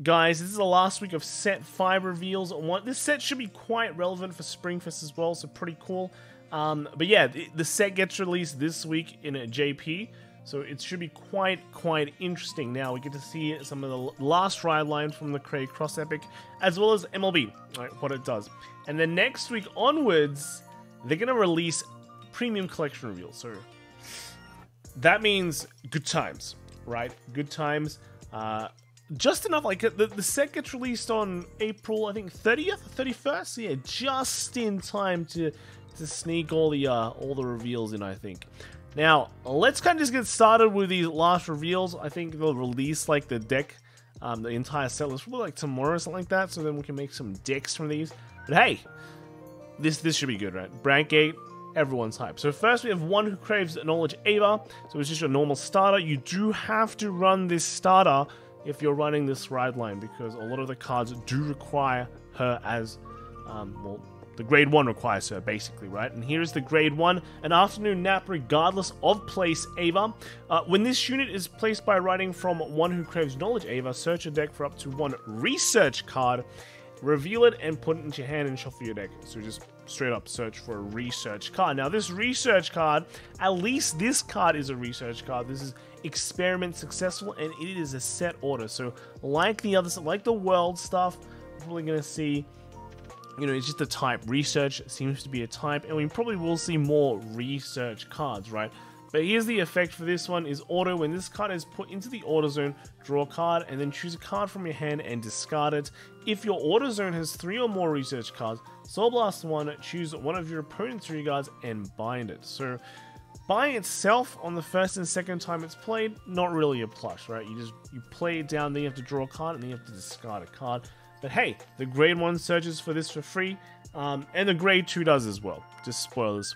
guys, this is the last week of set 5 reveals. This set should be quite relevant for Springfest as well, so pretty cool. But yeah, the set gets released this week in a JP, so it should be quite interesting. Now we get to see some of the last ride lines from the Craig Cross Epic, as well as MLB, right, what it does. And then next week onwards, they're going to release premium collection reveals. So that means good times, right? Good times. Just enough, like the set gets released on April, I think 30th, 31st. So yeah, just in time to sneak all the reveals in, I think. Now, let's kind of just get started with these last reveals. I think they'll release like the deck, the entire set list, probably like tomorrow or something like that, so then we can make some decks from these. But hey, this should be good, right? Rank 8, everyone's hype. So first we have One Who Craves Knowledge Eva. So it's just your normal starter. You do have to run this starter if you're running this ride line, because a lot of the cards do require her as, well, the grade 1 requires her, basically, right? And here is the grade 1, an afternoon nap regardless of place Eva. When this unit is placed by writing from One Who Craves Knowledge Eva, search your deck for up to 1 research card, reveal it, and put it into your hand and shuffle your deck. So just straight up search for a research card. Now this research card, at least this card is a research card. This is experiment successful, and it is a set order. So like the other, like the world stuff, we're probably going to see, you know, it's just a type. Research seems to be a type, and we probably will see more research cards, right? But here's the effect for this one is auto. When this card is put into the auto zone, draw a card, and then choose a card from your hand and discard it. If your auto zone has 3 or more research cards, Soul Blast 1, choose one of your opponent's regards and bind it. So by itself, on the first and second time it's played, not really a plus, right? You play it down, then you have to draw a card, and then you have to discard a card. But hey, the grade 1 searches for this for free, and the grade 2 does as well. Just spoilers.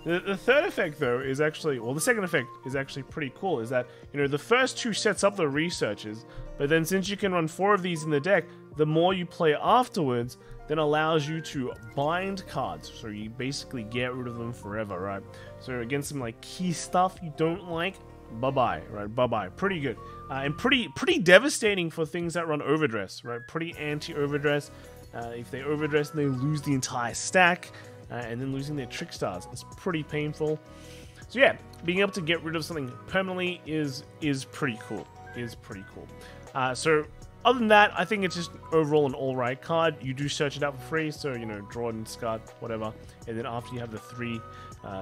The third effect, though, is actually, well, the second effect is actually pretty cool, is that, you know, the first 2 sets up the researches, but then since you can run 4 of these in the deck, the more you play afterwards, then allows you to bind cards, so you basically get rid of them forever, right? So against some, like, key stuff you don't like, bye-bye, right? Bye-bye. Pretty good. And pretty devastating for things that run overdress, right? Pretty anti-overdress. If they overdress, they lose the entire stack, and then losing their trick stars. It's pretty painful. So yeah, being able to get rid of something permanently is pretty cool. So other than that, I think it's just overall an alright card. You do search it out for free, so, you know, draw and discard, whatever. And then after you have the 3,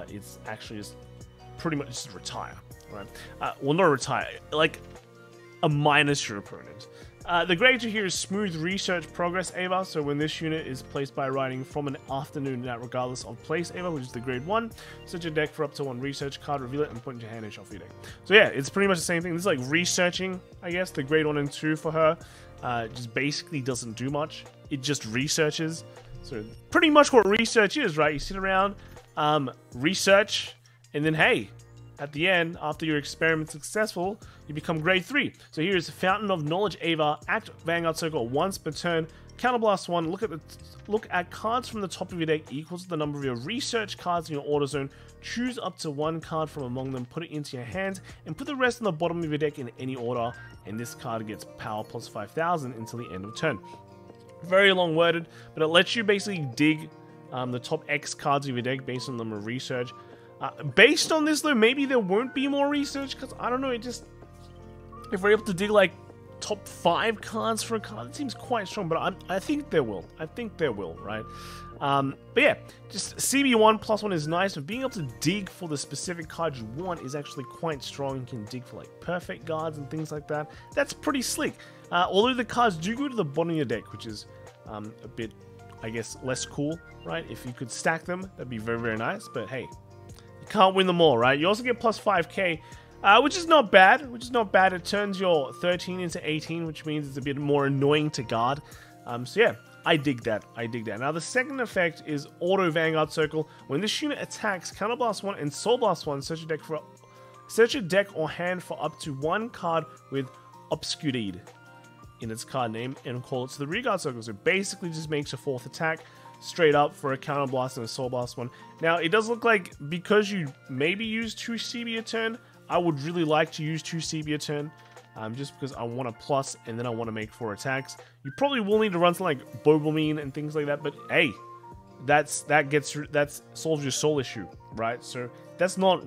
it's actually just pretty much just retire, right? Well, not retire, like a minus your opponent. The grade 2 here is Smooth Research Progress Eva. So when this unit is placed by writing from an afternoon nap regardless of place Eva, which is the grade 1, search your deck for up to 1 research card, reveal it, and put it in your hand and shuffle your deck. So yeah, it's pretty much the same thing. This is like researching, I guess. The grade 1 and 2 for her just basically doesn't do much. It just researches. So pretty much what research is, right? You sit around, research, and then hey, at the end, after your experiment successful, you become grade 3. So here is Fountain of Knowledge Eva. Act Vanguard Circle once per turn. Counterblast 1. Look at cards from the top of your deck equals to the number of your research cards in your auto zone. Choose up to 1 card from among them, put it into your hand, and put the rest on the bottom of your deck in any order. And this card gets power plus 5,000 until the end of turn. Very long worded, but it lets you basically dig the top X cards of your deck based on the number of research. Based on this, though, maybe there won't be more research, because I don't know, it just, if we're able to dig like top 5 cards for a card, it seems quite strong, but I think there will. I think there will, right? But yeah, just CB1 plus 1 is nice, but being able to dig for the specific card you want is actually quite strong. You can dig for like perfect guards and things like that. That's pretty slick. Although the cards do go to the bottom of your deck, which is a bit, I guess, less cool, right? If you could stack them, that'd be very nice, but hey, you can't win them all, right? You also get plus 5k, which is not bad. It turns your 13 into 18, which means it's a bit more annoying to guard. So yeah, I dig that. Now the second effect is Auto Vanguard Circle. When this unit attacks, Counterblast 1 and Soul Blast 1, search your deck or hand for up to 1 card with Obscured in its card name and call it to the Regard Circle. So basically just makes a 4th attack straight up for a Counterblast and a Soul Blast 1. Now, it does look like because you maybe use 2 CB a turn, I would really like to use 2 CB a turn. just because I want a plus and then I want to make 4 attacks. You probably will need to run something like Bobomine and things like that, but hey, that solves your soul issue, right? So that's not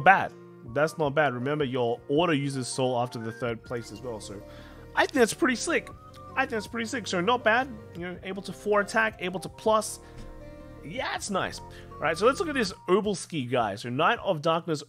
bad. That's not bad. Remember, your order uses soul after the 3rd place as well, so I think that's pretty slick. So not bad. You know, able to 4 attack, able to plus. Yeah, it's nice. All right, so let's look at this Obelski guy. So Knight of Darkness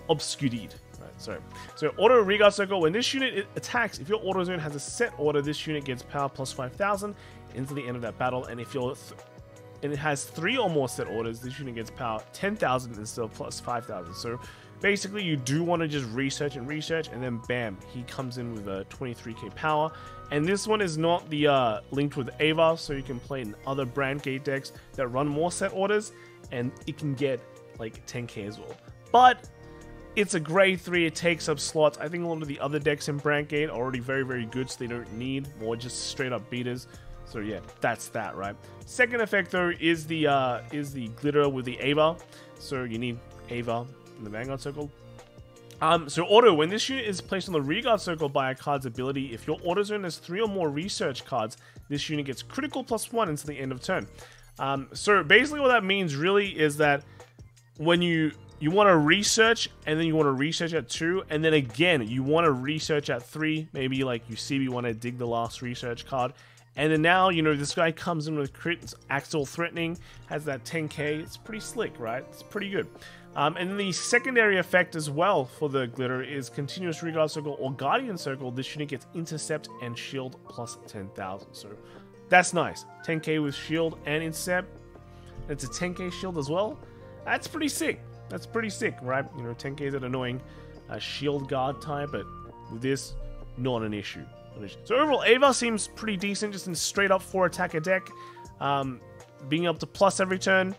Obscured. Right, so auto regard circle. When this unit attacks, if your auto zone has a set order, this unit gets power plus 5,000 into the end of that battle. And if and it has 3 or more set orders, this unit gets power 10,000 instead of plus 5,000. So basically, you do want to just research, and then bam, he comes in with a 23k power. And this one is not the linked with Eva, so you can play in other brand gate decks that run more set orders, and it can get like 10k as well. But it's a grade 3, it takes up slots. I think a lot of the other decks in brand gate are already very, very good, so they don't need more just straight up beaters. So yeah, that's that, right? Second effect though is the glitter with the Eva. So you need Eva in the Vanguard circle. So auto, when this unit is placed on the rearguard circle by a card's ability, if your auto zone has 3 or more research cards, this unit gets critical +1 until the end of turn. So basically what that means really is that when you want to research, and then you want to research at 2, and then again you want to research at 3, maybe like you see we want to dig the last research card, and then now, you know, this guy comes in with crit, it's Axel Threatening, has that 10k, it's pretty slick, right? It's pretty good. And then the secondary effect as well for the glitter is Continuous Regard Circle or Guardian Circle. This unit gets Intercept and Shield plus 10,000. So that's nice. 10k with Shield and Intercept. It's a 10k Shield as well. That's pretty sick. That's pretty sick, right? You know, 10k is an annoying Shield Guard type, but with this, not an issue. So overall, Eva seems pretty decent, just in straight up 4 attacker deck. Being able to plus every turn,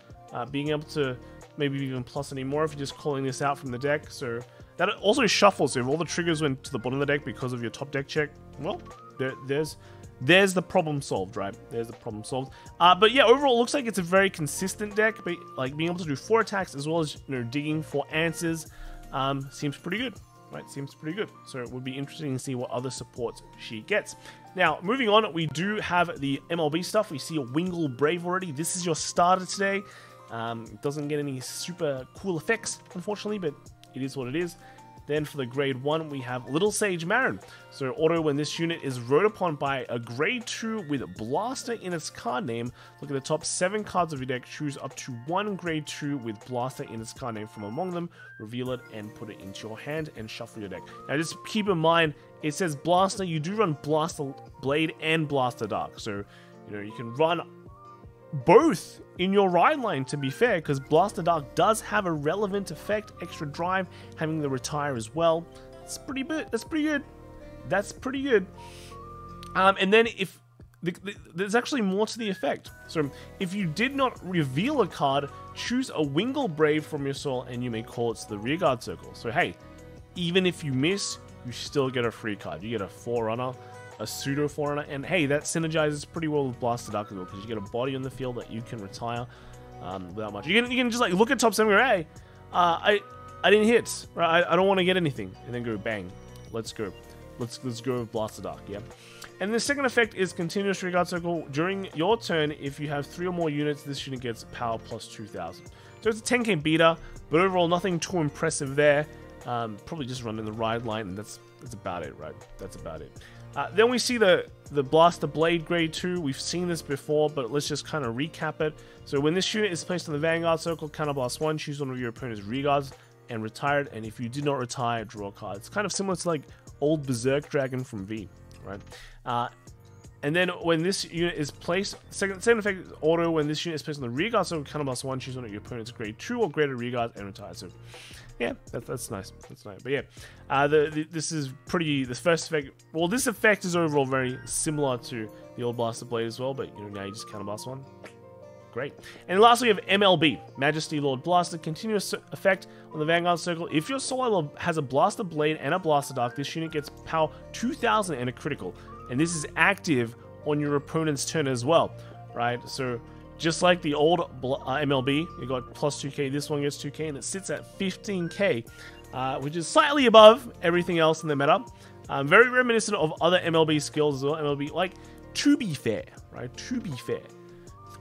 being able to maybe even plus anymore if you're just calling this out from the deck. So that also shuffles. So if all the triggers went to the bottom of the deck because of your top deck check, well, there's the problem solved, right? There's the problem solved. But yeah, overall, it looks like it's a very consistent deck. But like being able to do 4 attacks as well as, you know, digging for answers seems pretty good, right? Seems pretty good. So it would be interesting to see what other supports she gets. Now, moving on, we do have the MLB stuff. We see a Wingle Brave already. This is your starter today. It doesn't get any super cool effects, unfortunately, but it is what it is. Then for the grade 1, we have Little Sage Marin. So auto, when this unit is rode upon by a grade 2 with Blaster in its card name, look at the top 7 cards of your deck, choose up to 1 grade 2 with Blaster in its card name from among them, reveal it and put it into your hand and shuffle your deck. Now just keep in mind, it says Blaster, you do run Blaster Blade and Blaster Dark. So, you know, you can run both in your ride line, to be fair, because Blaster Dark does have a relevant effect, extra drive, having the retire as well. It's pretty good. That's pretty good. That's pretty good. And then if there's actually more to the effect. So if you did not reveal a card, choose a Wingle Brave from your soul and you may call it to the rearguard circle. So hey, even if you miss, you still get a free card. You get a Forerunner, a pseudo Forerunner, and hey, that synergizes pretty well with Blaster Dark as well, because you get a body on the field that you can retire without much. You can just like look at top 7 and go, hey, I didn't hit, right? I don't want to get anything, and then go bang, let's go with Blaster Dark, yeah. And the second effect is Continuous Regard Circle. During your turn, if you have 3 or more units, this unit gets power plus 2,000. So it's a 10k beater, but overall nothing too impressive there. Probably just running the ride line, and that's about it, right? That's about it. Then we see the Blaster Blade grade 2. We've seen this before, but let's just kind of recap it. So when this unit is placed in the Vanguard circle, counterblast 1, choose one of your opponent's rearguards and retire it. And if you did not retire, draw a card. It's kind of similar to like old Berserk Dragon from V, right? And then when this unit is placed, second effect is auto. When this unit is placed on the rearguard circle, counterblast 1, choose one of your opponent's grade 2 or greater rearguards and retire. So yeah, that's nice. That's nice. But yeah, this is pretty. This first effect, well, this effect is overall very similar to the old Blaster Blade as well. But you know, now you just counterblast 1. Great. And lastly, we have MLB, Majesty Lord Blaster, continuous effect on the Vanguard circle. If your solo has a Blaster Blade and a Blaster Dark, this unit gets power 2,000 and a critical, and this is active on your opponent's turn as well, right? So just like the old MLB, you got plus 2k, this one gets 2k, and it sits at 15k. which is slightly above everything else in the meta. Very reminiscent of other MLB skills as well. MLB, like, to be fair, right? To be fair,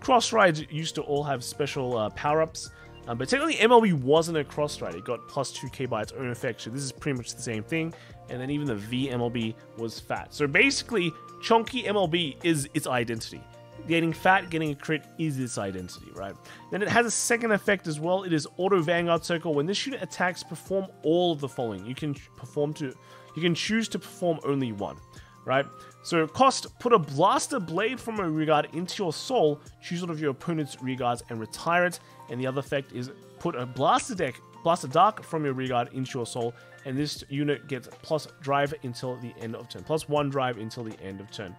cross rides used to all have special power-ups, but technically MLB wasn't a cross ride. It got plus 2k by its own effect, so this is pretty much the same thing. And then even the V MLB was fat. So basically, chunky MLB is its identity. Getting fat, getting a crit is its identity, right? Then it has a second effect as well. It is Auto Vanguard Circle. When this unit attacks, perform all of the following. You can choose to perform only one, right? So cost, put a blaster blade from a rearguard into your soul, choose one of your opponent's rearguards and retire it. And the other effect is put a blaster dark from your rearguard into your soul, and this unit gets plus drive until the end of turn. Plus 1 drive until the end of turn.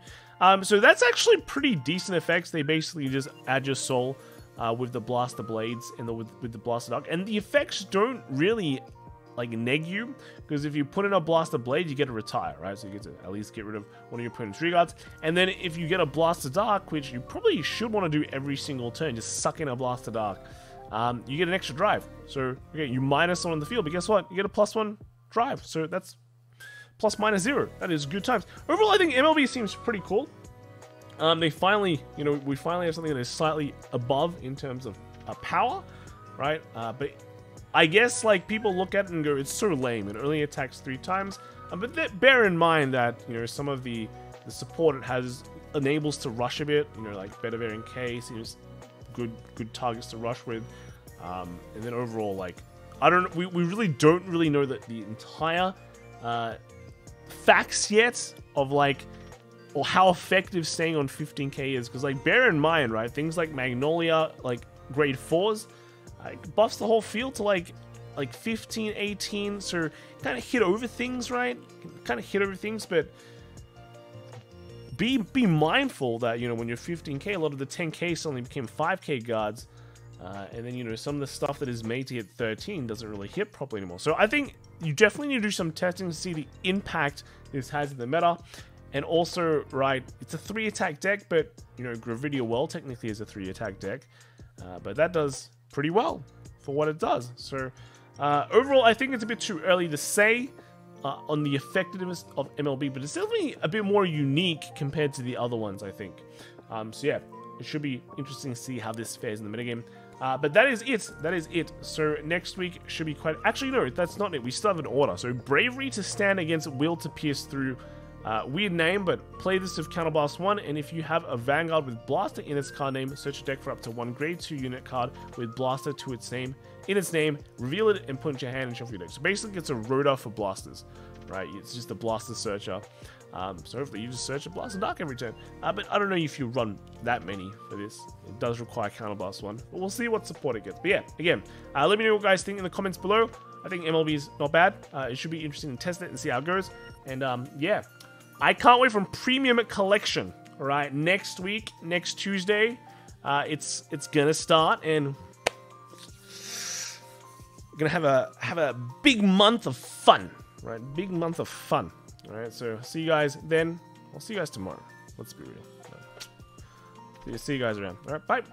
So that's actually pretty decent effects. They basically just add your soul with the blaster blades and with the blaster dark. And the effects don't really like neg you, because if you put in a blaster blade, you get to retire, right? So you get to at least get rid of one of your opponent's rearguards. And then if you get a blaster dark, which you probably should want to do every single turn, just suck in a blaster dark, you get an extra drive. So okay, you minus one on the field, but guess what? You get a +1 drive. So that's plus minus 0. That is good times. Overall, I think MLB seems pretty cool. They finally, we finally have something that is slightly above in terms of power, right? But I guess, like, people look at it and go, it's so lame. It only attacks 3 times. But bear in mind that, some of the support it has enables to rush a bit. Like better variant K seems good targets to rush with. And then overall, like, we really don't really know the entire facts yet of, like, or how effective staying on 15k is. Because, like, bear in mind, right, things like Magnolia, like grade 4s, buffs the whole field to like 15, 18, so kind of hit over things, right? Kind of hit over things, but be mindful that, when you're 15k, a lot of the 10k suddenly became 5k guards, and then, some of the stuff that is made to hit 13 doesn't really hit properly anymore. So I think you definitely need to do some testing to see the impact this has in the meta. And also, right, it's a 3-attack deck, but, Gravidia Well technically is a 3-attack deck, but that does pretty well for what it does. So overall, I think it's a bit too early to say on the effectiveness of MLB, but it's definitely a bit more unique compared to the other ones, I think. So yeah, it should be interesting to see how this fares in the metagame. But that is it. That is it. So next week should be quite... Actually, no, that's not it. We still have an order. So Bravery to stand against Will to pierce through. Weird name, but play this with Counterblast 1, and if you have a Vanguard with Blaster in its card name, search a deck for up to 1 grade 2 unit card with Blaster to its name, reveal it, and put it in your hand and shuffle your deck. So basically, it's a rotor for blasters, right? It's just a blaster searcher. So hopefully you just search a Blaster Dark every turn. But I don't know if you run that many for this. It does require Counterblast 1, but we'll see what support it gets. But yeah, again, let me know what you guys think in the comments below. I think MLB is not bad. It should be interesting to test it and see how it goes. And yeah. I can't wait from Premium Collection. All right, next week, next Tuesday, it's gonna start, and we're gonna have a big month of fun, right? Big month of fun. All right, so see you guys then. I'll see you guys tomorrow. Let's be real. See you guys around. All right, bye.